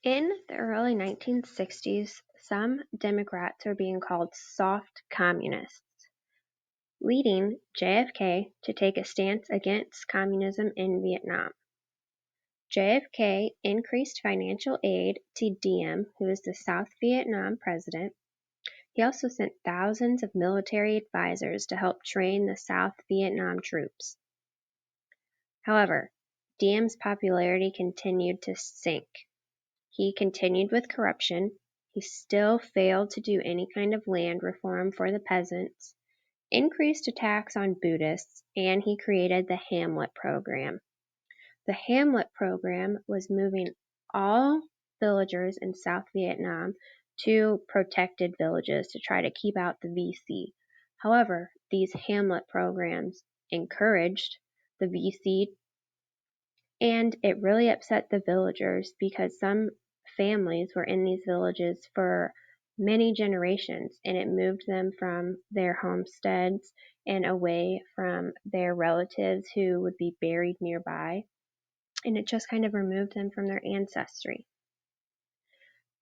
In the early 1960s, some Democrats were being called soft communists, leading JFK to take a stance against communism in Vietnam. JFK increased financial aid to Diem, who was the South Vietnam president. He also sent thousands of military advisors to help train the South Vietnam troops. However, Diem's popularity continued to sink. He continued with corruption. He still failed to do any kind of land reform for the peasants, increased attacks on Buddhists, and he created the Hamlet Program. The Hamlet Program was moving all villagers in South Vietnam to protected villages to try to keep out the VC. However, these Hamlet programs encouraged the VC, and it really upset the villagers because some families were in these villages for many generations, and it moved them from their homesteads and away from their relatives who would be buried nearby, and it just kind of removed them from their ancestry.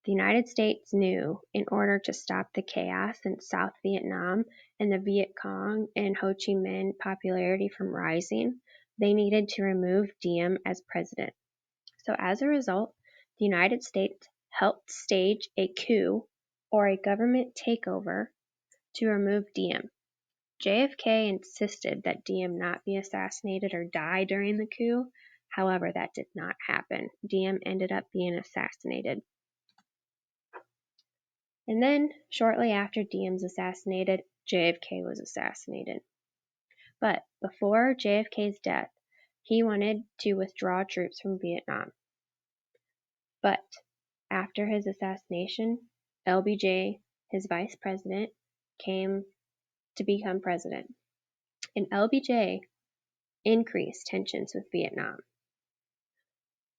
The United States knew in order to stop the chaos in South Vietnam and the Viet Cong and Ho Chi Minh popularity from rising, they needed to remove Diem as president. So as a result, the United States helped stage a coup, or a government takeover, to remove Diem. JFK insisted that Diem not be assassinated or die during the coup. However, that did not happen. Diem ended up being assassinated. And then, shortly after Diem's assassinated, JFK was assassinated. But before JFK's death, he wanted to withdraw troops from Vietnam. But after his assassination, LBJ, his vice president, came to become president. And LBJ increased tensions with Vietnam.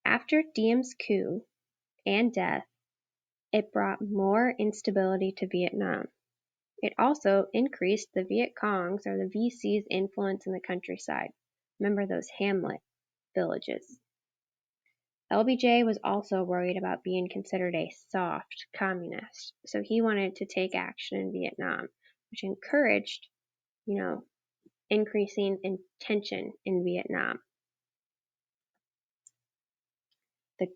After Diem's coup and death, it brought more instability to Vietnam. It also increased the Viet Cong's, or the VC's, influence in the countryside. Remember those Hamlet villages. LBJ was also worried about being considered a soft communist, so he wanted to take action in Vietnam, which encouraged, increasing in tension in Vietnam. The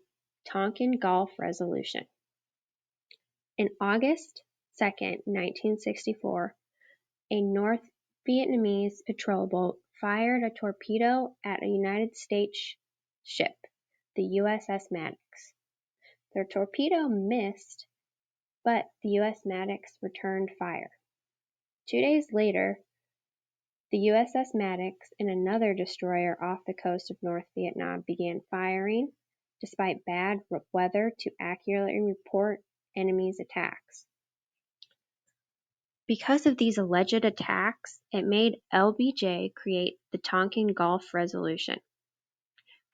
Tonkin Gulf Resolution. In August 2nd, 1964, a North Vietnamese patrol boat fired a torpedo at a United States ship, the USS Maddox. Their torpedo missed, but the US Maddox returned fire. 2 days later, the USS Maddox and another destroyer off the coast of North Vietnam began firing, despite bad weather, to accurately report enemy's attacks. Because of these alleged attacks, it made LBJ create the Tonkin Gulf Resolution.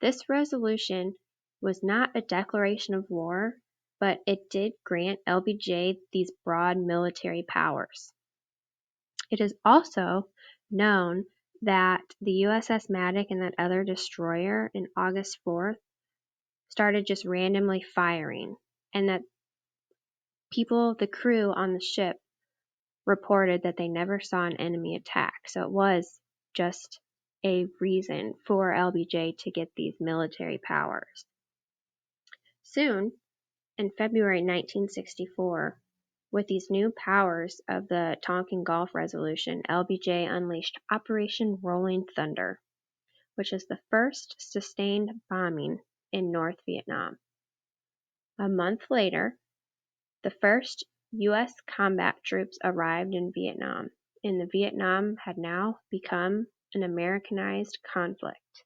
This resolution was not a declaration of war, but it did grant LBJ these broad military powers. It is also known that the USS Maddox and that other destroyer in August 4th started just randomly firing, and that the crew on the ship, reported that they never saw an enemy attack. So it was just a reason for LBJ to get these military powers. Soon, in February 1964, with these new powers of the Tonkin Gulf Resolution, LBJ unleashed Operation Rolling Thunder, which is the first sustained bombing in North Vietnam. A month later, the first U.S. combat troops arrived in Vietnam, and the Vietnam had now become an Americanized conflict.